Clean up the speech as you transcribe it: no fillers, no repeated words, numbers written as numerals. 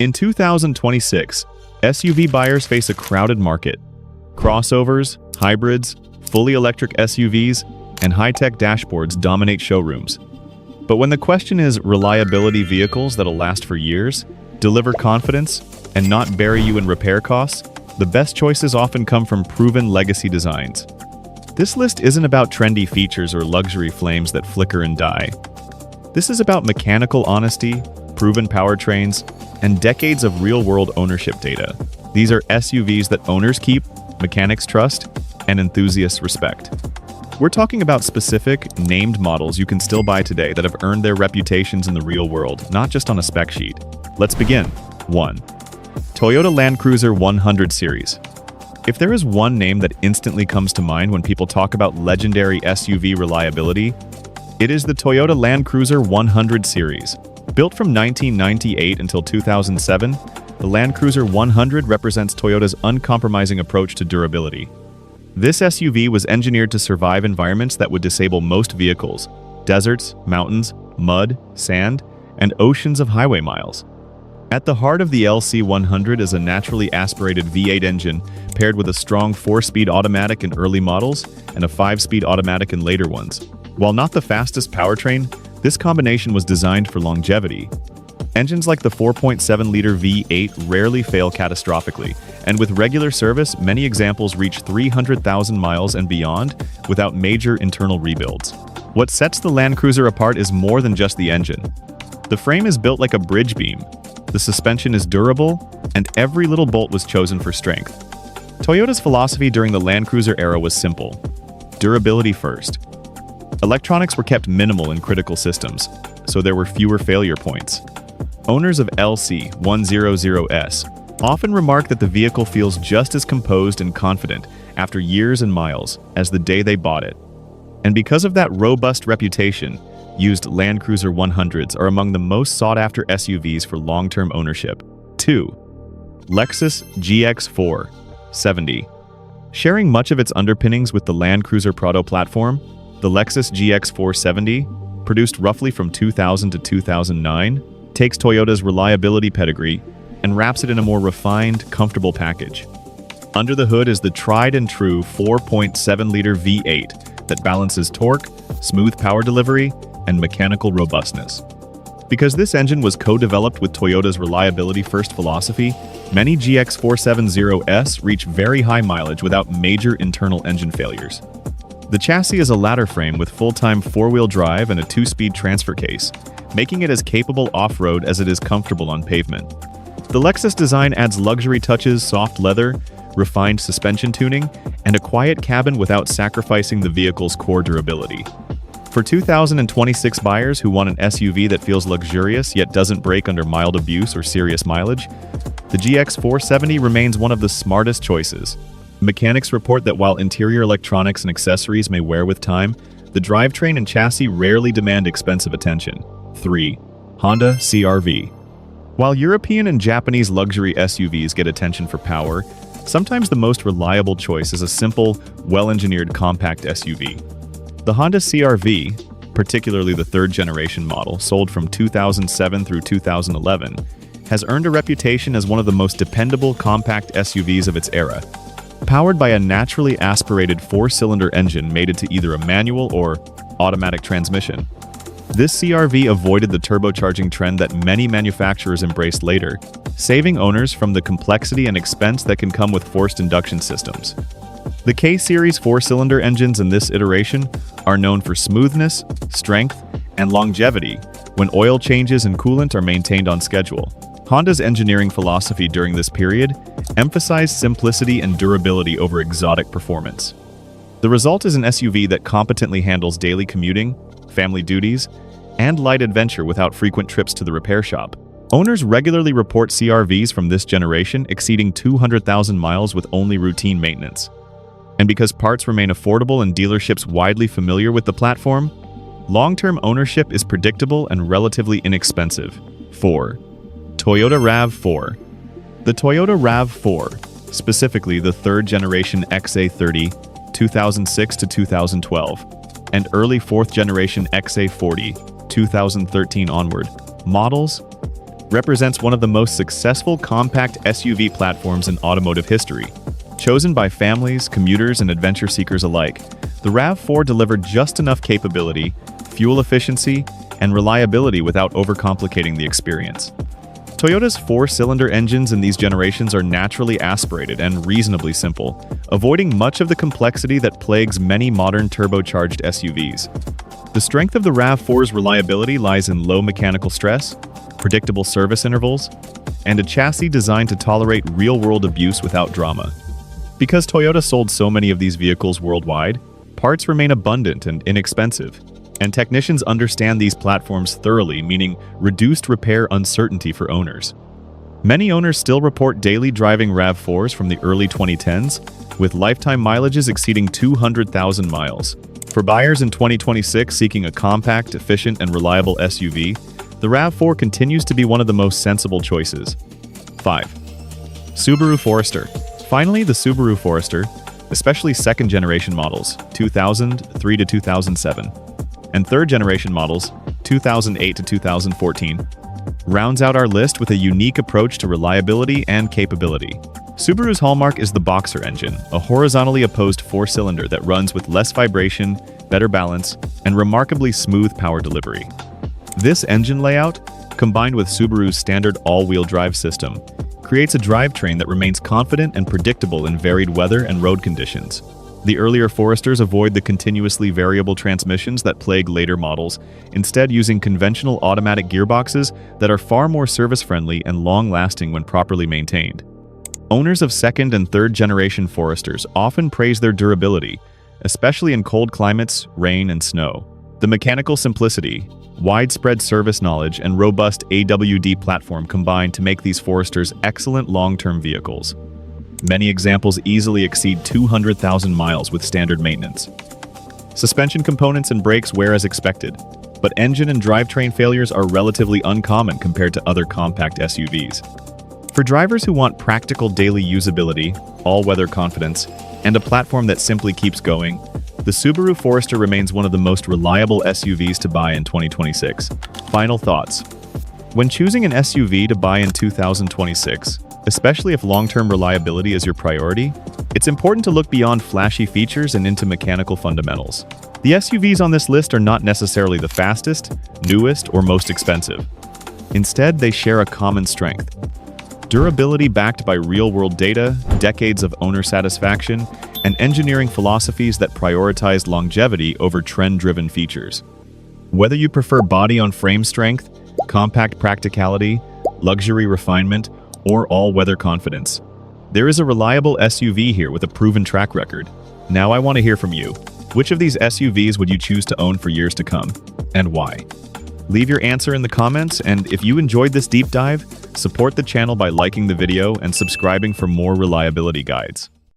In 2026, SUV buyers face a crowded market. Crossovers, hybrids, fully electric SUVs, and high-tech dashboards dominate showrooms. But when the question is reliability vehicles that'll last for years, deliver confidence, and not bury you in repair costs, the best choices often come from proven legacy designs. This list isn't about trendy features or luxury flames that flicker and die. This is about mechanical honesty, proven powertrains, and decades of real-world ownership data. These are SUVs that owners keep, mechanics trust, and enthusiasts respect. We're talking about specific, named models you can still buy today that have earned their reputations in the real world, not just on a spec sheet. Let's begin. 1. Toyota Land Cruiser 100 Series. If there is one name that instantly comes to mind when people talk about legendary SUV reliability, it is the Toyota Land Cruiser 100 Series. Built from 1998 until 2007, the Land Cruiser 100 represents Toyota's uncompromising approach to durability. This SUV was engineered to survive environments that would disable most vehicles: deserts, mountains, mud, sand, and oceans of highway miles. At the heart of the LC100 is a naturally aspirated V8 engine paired with a strong 4-speed automatic in early models and a 5-speed automatic in later ones. While not the fastest powertrain, this combination was designed for longevity. Engines like the 4.7-liter V8 rarely fail catastrophically, and with regular service, many examples reach 300,000 miles and beyond without major internal rebuilds. What sets the Land Cruiser apart is more than just the engine. The frame is built like a bridge beam, the suspension is durable, and every little bolt was chosen for strength. Toyota's philosophy during the Land Cruiser era was simple: durability first. Electronics were kept minimal in critical systems, so there were fewer failure points. Owners of LC100S often remark that the vehicle feels just as composed and confident after years and miles as the day they bought it. And because of that robust reputation, used Land Cruiser 100s are among the most sought-after SUVs for long-term ownership. 2. Lexus GX 470. Sharing much of its underpinnings with the Land Cruiser Prado platform, the Lexus GX 470, produced roughly from 2000 to 2009, takes Toyota's reliability pedigree and wraps it in a more refined, comfortable package. Under the hood is the tried-and-true 4.7-liter V8 that balances torque, smooth power delivery, and mechanical robustness. Because this engine was co-developed with Toyota's reliability-first philosophy, many GX 470S reach very high mileage without major internal engine failures. The chassis is a ladder frame with full-time 4-wheel drive and a 2-speed transfer case, making it as capable off-road as it is comfortable on pavement. The Lexus design adds luxury touches, soft leather, refined suspension tuning, and a quiet cabin without sacrificing the vehicle's core durability. For 2026 buyers who want an SUV that feels luxurious yet doesn't break under mild abuse or serious mileage, the GX 470 remains one of the smartest choices. Mechanics report that while interior electronics and accessories may wear with time, the drivetrain and chassis rarely demand expensive attention. 3. Honda CR-V. While European and Japanese luxury SUVs get attention for power, sometimes the most reliable choice is a simple, well-engineered compact SUV. The Honda CR-V, particularly the third-generation model, sold from 2007 through 2011, has earned a reputation as one of the most dependable compact SUVs of its era. Powered by a naturally aspirated 4-cylinder engine mated to either a manual or automatic transmission, this CR-V avoided the turbocharging trend that many manufacturers embraced later, saving owners from the complexity and expense that can come with forced induction systems. The K-Series 4-cylinder engines in this iteration are known for smoothness, strength, and longevity when oil changes and coolant are maintained on schedule. Honda's engineering philosophy during this period emphasized simplicity and durability over exotic performance. The result is an SUV that competently handles daily commuting, family duties, and light adventure without frequent trips to the repair shop. Owners regularly report CR-Vs from this generation exceeding 200,000 miles with only routine maintenance. And because parts remain affordable and dealerships widely familiar with the platform, long-term ownership is predictable and relatively inexpensive. 4. Toyota RAV4. The Toyota RAV4, specifically the third-generation XA30, 2006 to 2012, and early fourth-generation XA40, 2013 onward, models, represents one of the most successful compact SUV platforms in automotive history. Chosen by families, commuters, and adventure seekers alike, the RAV4 delivered just enough capability, fuel efficiency, and reliability without overcomplicating the experience. Toyota's four-cylinder engines in these generations are naturally aspirated and reasonably simple, avoiding much of the complexity that plagues many modern turbocharged SUVs. The strength of the RAV4's reliability lies in low mechanical stress, predictable service intervals, and a chassis designed to tolerate real-world abuse without drama. Because Toyota sold so many of these vehicles worldwide, parts remain abundant and inexpensive, and technicians understand these platforms thoroughly, meaning reduced repair uncertainty for owners. Many owners still report daily driving RAV4s from the early 2010s, with lifetime mileages exceeding 200,000 miles. For buyers in 2026 seeking a compact, efficient, and reliable SUV, the RAV4 continues to be one of the most sensible choices. 5. Subaru Forester. Finally, the Subaru Forester, especially second-generation models, 2003 to 2007, and third-generation models, 2008 to 2014, rounds out our list with a unique approach to reliability and capability. Subaru's hallmark is the Boxer engine, a horizontally opposed four-cylinder that runs with less vibration, better balance, and remarkably smooth power delivery. This engine layout, combined with Subaru's standard all-wheel drive system, creates a drivetrain that remains confident and predictable in varied weather and road conditions. The earlier Foresters avoid the continuously variable transmissions that plague later models, instead using conventional automatic gearboxes that are far more service-friendly and long-lasting when properly maintained. Owners of second and third generation Foresters often praise their durability, especially in cold climates, rain, and snow. The mechanical simplicity, widespread service knowledge, and robust AWD platform combine to make these Foresters excellent long-term vehicles. Many examples easily exceed 200,000 miles with standard maintenance. Suspension components and brakes wear as expected, but engine and drivetrain failures are relatively uncommon compared to other compact SUVs. For drivers who want practical daily usability, all-weather confidence, and a platform that simply keeps going, the Subaru Forester remains one of the most reliable SUVs to buy in 2026. Final thoughts. When choosing an SUV to buy in 2026, especially if long-term reliability is your priority, it's important to look beyond flashy features and into mechanical fundamentals. The SUVs on this list are not necessarily the fastest, newest, or most expensive. Instead, they share a common strength: durability backed by real-world data, decades of owner satisfaction, and engineering philosophies that prioritize longevity over trend-driven features. Whether you prefer body-on-frame strength, compact practicality, luxury refinement, or all-weather confidence, there is a reliable SUV here with a proven track record. Now I want to hear from you. Which of these SUVs would you choose to own for years to come, and why? Leave your answer in the comments, and if you enjoyed this deep dive, support the channel by liking the video and subscribing for more reliability guides.